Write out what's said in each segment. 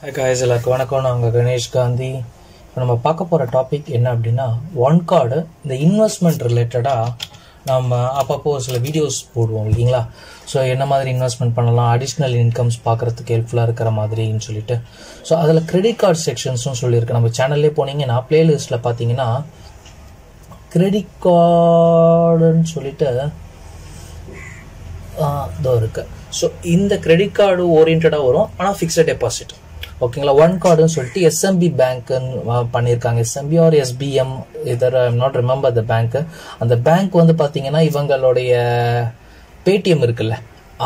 Hi guys, எல்லாருக்கும் வணக்கம். நான் உங்கள் கணேஷ் காந்தி. இப்போ நம்ம பார்க்க போகிற டாபிக் என்ன அப்படின்னா, ஒன் கார்டு இந்த இன்வெஸ்ட்மெண்ட் ரிலேட்டடாக நம்ம அப்பப்போ சில வீடியோஸ் போடுவோம் இல்லைங்களா. ஸோ என்ன மாதிரி இன்வெஸ்ட்மெண்ட் பண்ணலாம், அடிஷ்னல் இன்கம்ஸ் பார்க்குறதுக்கு ஹெல்ப்ஃபுல்லாக இருக்கிற மாதிரின்னு சொல்லிட்டு. ஸோ அதில் கிரெடிட் கார்டு செக்ஷன்ஸும் சொல்லியிருக்கேன். நம்ம சேனல்லே போனீங்கன்னா பிளேலிஸ்ட்டில் பார்த்தீங்கன்னா கிரெடிட் கார்டுன்னு சொல்லிட்டு இதோ இருக்குது. ஸோ இந்த கிரெடிட் கார்டு ஓரியன்டாக வரும், ஆனால் ஃபிக்ஸட் டெபாசிட் ஓகேங்களா. ஒன் கார்டுன்னு சொல்லிட்டு எஸ்எம்பி பேங்க்குன்னு பண்ணியிருக்காங்க. எஸ்எம்பி ஆர் எஸ்பிஎம் இதர் ஐம் நாட் ரிமெம்பர் த பேங்க்கு. அந்த பேங்க் வந்து பார்த்தீங்கன்னா இவங்களுடைய பேடிஎம் இருக்குல்ல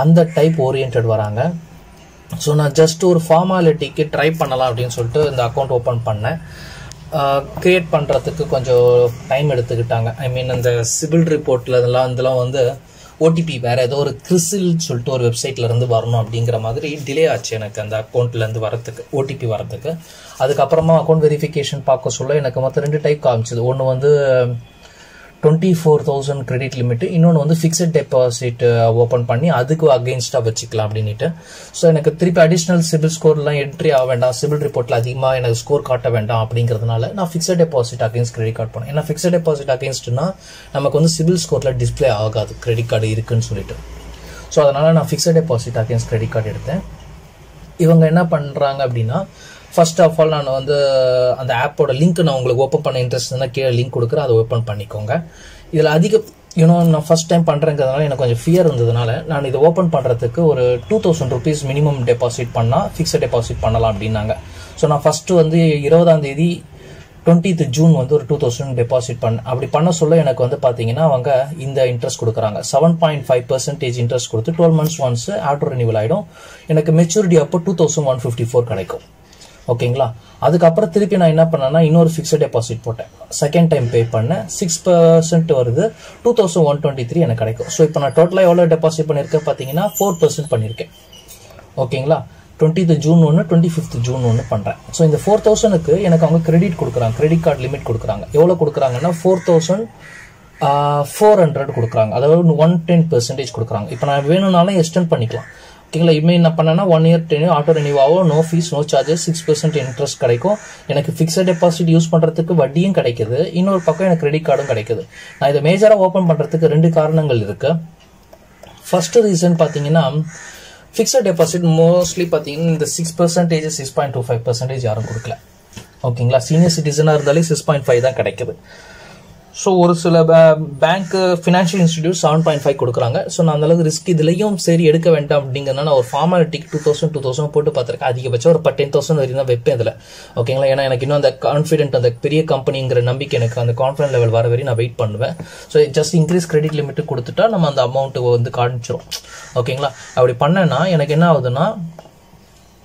அந்த டைப் ஓரியன்ட் வராங்க. ஸோ நான் ஜஸ்ட் ஒரு ஃபார்மாலிட்டிக்கு ட்ரை பண்ணலாம் அப்படின்னு சொல்லிட்டு இந்த அக்கௌண்ட் ஓப்பன் பண்ணேன். க்ரியேட் பண்ணுறதுக்கு கொஞ்சம் டைம் எடுத்துக்கிட்டாங்க. ஐ மீன் இந்த சிபில் ரிப்போர்ட்டில் இதெல்லாம் வந்து ஓடிபி வேறு ஏதோ ஒரு கிறிசில் சொல்லிட்டு ஒரு வெப்சைட்லேருந்து வரணும் அப்படிங்கிற மாதிரி டிலே ஆச்சு எனக்கு அந்த அக்கௌண்ட்லேருந்து வரத்துக்கு, ஓடிபி வரத்துக்கு. அதுக்கப்புறமா அக்கௌண்ட் வெரிஃபிகேஷன் பார்க்க சொல்ல எனக்கு மொத்தம் 2 டைப் காமிச்சிது. ஒன்று வந்து 24,000 கிரெடிட் லிமிட்டு, இன்னொன்று வந்து ஃபிக்ஸட் டெபாசிட் ஓப்பன் பண்ணி அதுக்கு அகெயின்ஸ்டாக வச்சுக்கலாம் அப்படின்ட்டு. ஸோ எனக்கு திருப்பி அடிஷ்னல் சிபில் ஸ்கோர்லாம் என்ட்ரி ஆக வேண்டாம், சிபில் ரிப்போர்ட்டில் அதிகமாக எனக்கு ஸ்கோர் காட்ட வேண்டாம் அப்படிங்கிறதுனால நான் fixed deposit against credit card பண்ணேன். ஏன்னா ஃபிக்ஸட் டெபாசிட் அகெயின்ஸ்ட்னா நமக்கு வந்து சிபில் ஸ்கோரில் டிஸ்பிளே ஆகாது கிரெடிட் கார்டு இருக்குன்னு சொல்லிட்டு. ஸோ அதனால் நான் fixed deposit against credit card எடுத்தேன். இவங்க என்ன பண்ணுறாங்க அப்படின்னா, ஃபர்ஸ்ட் ஆஃப் ஆல் நான் வந்து அந்த ஆப்போட லிங்க் நான் உங்களுக்கு ஓப்பன் பண்ண இன்ட்ரெஸ்ட் இருந்தால் கீழே லிங்க் கொடுக்குறேன், அதை ஓப்பன் பண்ணிக்கோங்க. இதில் நான் ஃபர்ஸ்ட் டைம் பண்ணுறேங்கிறதுனால எனக்கு கொஞ்சம் ஃபியர் இருந்ததுனால நான் இதை ஓப்பன் பண்ணுறதுக்கு ஒரு 2,000 rupees மினிமம் டெபாசிட் பண்ணால் ஃபிக்ஸட் டெபாசிட் பண்ணலாம் அப்படின்னாங்க. ஸோ நான் ஃபஸ்ட்டு வந்து 20ஆம் தேதி 20th June வந்து ஒரு 2,000 டெபாசிட் பண்ணேன். அப்படி பண்ண சொல்ல எனக்கு வந்து பார்த்தீங்கன்னா அவங்க இந்த இன்ட்ரெஸ்ட் கொடுக்குறாங்க. 7.5% இன்ட்ரெஸ்ட் கொடுத்து 12 months ஒன்ஸ் ஆட்டோ ரினிவல் ஆகிடும். எனக்கு மெச்சூரிட்டி அப்போ 2,154 கிடைக்கும் ஓகேங்களா. அதுக்கப்புறம் திருப்பி நான் என்ன பண்ணேன்னா இன்னொரு ஃபிக்ஸட் டெபாசிட் போட்டேன். செகண்ட் டைம் பே பண்ணேன், 6% வருது, 2,123 எனக்கு கிடைக்கும். ஸோ இப்போ நான் டோட்டலாக எவ்வளோ டெபாசிட் பண்ணியிருக்கேன் பார்த்தீங்கன்னா 4% பண்ணியிருக்கேன் ஓகேங்களா. 20th June 1, 25th June 1 பண்ணுறேன். ஸோ இந்த 4,000க்கு எனக்கு அவங்க கிரெடிட் கொடுக்குறாங்க, கிரெடிட் கார்டு லிமிட் கொடுக்குறாங்க. எவ்வளோ கொடுக்குறாங்கன்னா 4,400 கொடுக்குறாங்க, அதாவது 110% கொடுக்குறாங்க. இப்போ நான் வேணும்னாலும் எக்ஸ்டெண்ட் பண்ணிக்கலாம் ஓகேங்களா. இனிமேல் என்ன பண்ணேன்னா 1 year டென்யூர் ஆட்டோ ரெனியூ ஆகும், no fees no charges, 6% interest கிடைக்கும். எனக்கு ஃபிக்ஸட் டெபாசிட் யூஸ் பண்ணுறதுக்கு வட்டியும் கிடைக்குது, இன்னொரு பக்கம் எனக்கு கிரெடிட் கார்டும் கிடைக்குது. நான் இதை மேஜராக ஓப்பன் பண்ணுறதுக்கு 2 காரணங்கள் இருக்குது. ஃபர்ஸ்ட் ரீசன் பார்த்தீங்கன்னா, ஃபிக்ஸட் டெபாசிட் மோஸ்ட்லி பார்த்தீங்கன்னா இந்த 6%, 6.25% யாரும் கொடுக்கல ஓகேங்களா. சீனியர் சிட்டிசனாக இருந்தாலே 6.5 தான் கிடைக்குது. ஸோ ஒரு சில பேங்க் ஃபினான்ஷியல் இன்ஸ்டிடியூட் 7.5 கொடுக்குறாங்க. ஸோ நான் அந்தளவுக்கு ரிஸ்க் இதுலையும் சரி எடுக்க வேண்டாம் அப்படிங்கிறதுனால நான் ஒரு ஃபார்மாலிட்டிக்கு 2,000 போட்டு பார்த்துருக்கேன். அதிகபட்சம் ஒரு 10,000 வரைக்கும் தான் வைப்பேன் இதில் ஓகேங்களா. ஏன்னா எனக்கு இன்னும் அந்த கான்ஃபிடென்ட், அந்த பெரிய கம்பெனிங்கிற நம்பிக்கை, எனக்கு அந்த கான்ஃபிடன்ட் லெவல் வர வரையும் நான் வெயிட் பண்ணுவேன். So just increase credit limit கொடுத்துட்டா நம்ம அந்த அமௌண்ட்டு வந்து காமிச்சிரும் ஓகேங்களா. அப்படி பண்ணேன்னா எனக்கு என்ன ஆகுதுன்னா,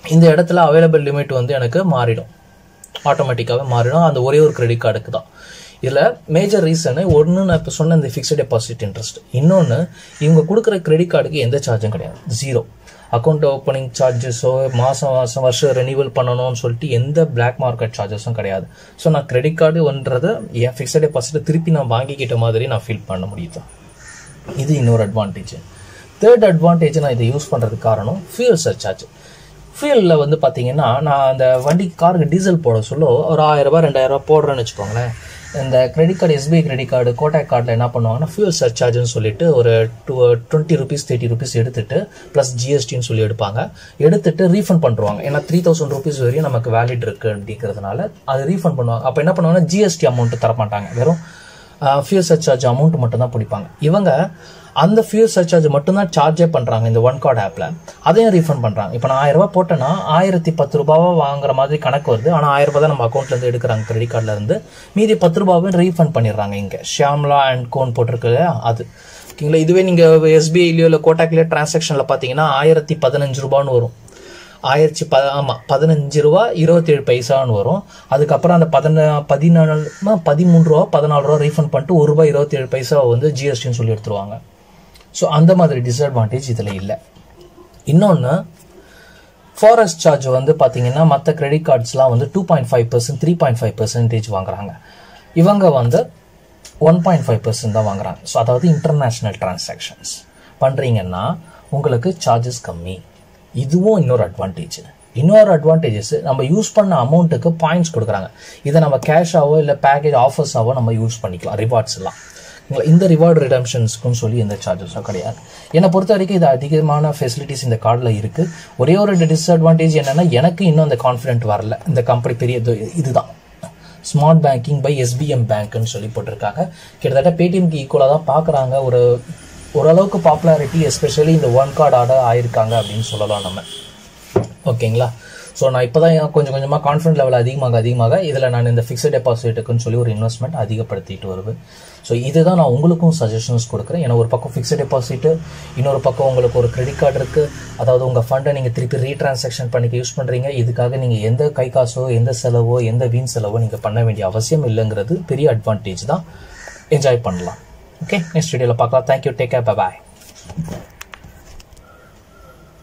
இந்த இடத்துல அவைலபிள் லிமிட் வந்து எனக்கு மாறிடும், ஆட்டோமேட்டிக்காகவே மாறிடும். அந்த ஒரே ஒரு கிரெடிட் கார்டுக்கு தான். இதில் மேஜர் ரீசனு ஒன்று நான் இப்போ சொன்ன இந்த ஃபிக்ஸட் டெபாசிட் இன்ட்ரெஸ்ட், இன்னொன்று இவங்க கொடுக்குற கிரெடிட் கார்டுக்கு எந்த சார்ஜும் கிடையாது, 0 அக்கௌண்ட் ஓப்பனிங் சார்ஜஸோ, மாதம் வருஷம் ரெனியூவல் பண்ணணும்னு சொல்லிட்டு எந்த பிளாக் மார்க்கெட் சார்ஜஸும் கிடையாது. ஸோ நான் கிரெடிட் கார்டுன்றது என் ஃபிக்ஸட் டெபாசிட்டை திருப்பி நான் வாங்கிக்கிட்ட மாதிரி நான் ஃபீல் பண்ண முடியுது. இது இன்னொரு அட்வான்டேஜ். தேர்ட் அட்வான்டேஜ், நான் இதை யூஸ் பண்ணுறதுக்கு காரணம் ஃபியூல் சர்சார்ஜ். ஃபியூலில் வந்து பார்த்தீங்கன்னா நான் அந்த வண்டி காருக்கு டீசல் போட சொல்ல ஒரு 1,000 2,000 போடுறேன்னு வச்சுக்கோங்களேன். இந்த credit card, SBI credit card, Kotak கார்டில் என்ன பண்ணுவாங்கன்னா ஃபியூல் சர்சார்ஜ்னு சொல்லிட்டு ஒரு 20 rupees 30 rupees எடுத்துட்டு ப்ளஸ் ஜிஎஸ்டின்னு சொல்லி எடுத்துட்டு ரீஃபண்ட் பண்ணுவாங்க. ஏன்னா 3,000 rupees வரையும் நமக்கு வேலிட் இருக்கு அப்படிங்கிறதுனால அது ரீஃபண்ட் பண்ணுவாங்க. அப்போ என்ன பண்ணுவாங்கன்னா ஜிஎஸ்டி அமௌண்ட் தரமாட்டாங்க, வெறும் ஃபியூல் சர்சார்ஜ் அமௌண்ட் மட்டும் தான் பிடிப்பாங்க. இவங்க அந்த ஃபியூல் சர்சார்ஜ் மட்டும்தான் சார்ஜே பண்ணுறாங்க இந்த ஒன் கார்டு ஆப்பில், அதையும் ரீஃபண்ட் பண்ணுறாங்க. இப்போ நான் 1,000 போட்டேன்னா 1,010 ரூபாவா வாங்குற மாதிரி கணக்கு வருது. ஆனால் 1,000 தான் நம்ம அக்கௌண்ட்லேருந்து எடுக்கிறாங்க கிரெடிட் கார்டிலேருந்து, மீதி 10 ரூபாவும் ரீஃபண்ட் பண்ணிடுறாங்க. இங்கே ஷியாம்லா அண்ட் கோன் போட்டிருக்கு அது ஓகேங்களா. இதுவே நீங்கள் எஸ்பிஐலையோ இல்லை கோட்டாக்லேயோ டிரான்சாக்ஷனில் பார்த்தீங்கன்னா 1,015 ரூபான்னு வரும், 15 ரூபா 27 பைசான்னு வரும். அதுக்கப்புறம் அந்த 13 ரூபா 14 ரூபா ரீஃபண்ட் பண்ணிட்டு 1 ரூபாய் 27 பைசா வந்து ஜிஎஸ்டின்னு சொல்லி எடுத்துருவாங்க. ஸோ அந்த மாதிரி டிஸ்அட்வான்டேஜ் இதில் இல்லை. இன்னொன்று, ஃபாரஸ்ட் சார்ஜ் வந்து பார்த்தீங்கன்னா மற்ற கிரெடிட் கார்ட்ஸ்லாம் வந்து 2.5%, 3.5% வாங்குறாங்க. இவங்க வந்து 1.5% தான் வாங்குறாங்க. ஸோ அதாவது இன்டர்நேஷ்னல் டிரான்சாக்ஷன்ஸ் பண்ணுறீங்கன்னா உங்களுக்கு சார்ஜஸ் கம்மி. இதுவும் இன்னொரு அட்வான்டேஜ். இன்னொரு அட்வான்டேஜஸ் நம்ம யூஸ் பண்ண அமௌண்ட்டுக்கு பாயிண்ட்ஸ் கொடுக்குறாங்க. இதை நம்ம கேஷாவோ இல்லை பேக்கேஜ் ஆஃபர்ஸாவோ நம்ம யூஸ் பண்ணிக்கலாம். ரிவார்ட்ஸ் எல்லாம் இந்த ரிவார்டு ரிடம்ஷன்ஸ்க்குன்னு சொல்லி எந்த சார்ஜஸும் கிடையாது. என்னை பொறுத்த வரைக்கும் இது அதிகமான ஃபெசிலிட்டிஸ் இந்த கார்டில் இருக்குது. ஒரே ஒரு டிஸ்அட்வான்டேஜ் என்னென்னா எனக்கு இன்னும் அந்த கான்ஃபிடென்ட் வரல. இந்த கம்பெனி பெரிய இதுதான் ஸ்மார்ட் பேங்கிங் பை எஸ்பிஎம் பேங்க்னு சொல்லி போட்டிருக்காங்க. கிட்டத்தட்ட பேடிஎம்க்கு ஈக்குவலாக தான் பார்க்குறாங்க. ஓரளவுக்கு பாப்புலாரிட்டி எஸ்பெஷலி இந்த ஒன் கார்டு ஆர்டர் ஆயிருக்காங்க அப்படின்னு சொல்லலாம் நம்ம. ஓகேங்களா? ஸோ நான் இப்போ தான் கொஞ்சம் கொஞ்சமாக கான்ஃபிடன்ட் லெவல் அதிகமாக இதில் நான் இந்த ஃபிக்ஸட் டெபாசிட்டுக்குன்னு சொல்லி ஒரு இன்வெஸ்ட்மெண்ட் அதிகப்படுத்திட்டு வருவேன். ஸோ இதுதான் நான் உங்களுக்கும் சஜஷன்ஸ் கொடுக்குறேன். ஏன்னா ஒரு பக்கம் ஃபிக்ஸட் டெபாசிட்டு, இன்னொரு பக்கம் உங்களுக்கு ஒரு கிரெடிட் கார்டு இருக்குது. அதாவது உங்கள் ஃபண்டை நீங்கள் திருப்பி ரீட்ரான்சாக்ஷன் பண்ணிக்க யூஸ் பண்ணுறீங்க. இதுக்காக நீங்கள் எந்த கை காசோ எந்த செலவோ எந்த வீண் செலவோ நீங்கள் பண்ண வேண்டிய அவசியம் இல்லைங்கிறது பெரிய அட்வான்டேஜ் தான். என்ஜாய் பண்ணலாம். ஓகே, நெக்ஸ்ட் வீடியோவில் பார்க்கலாம். Thank you, take care, bye bye.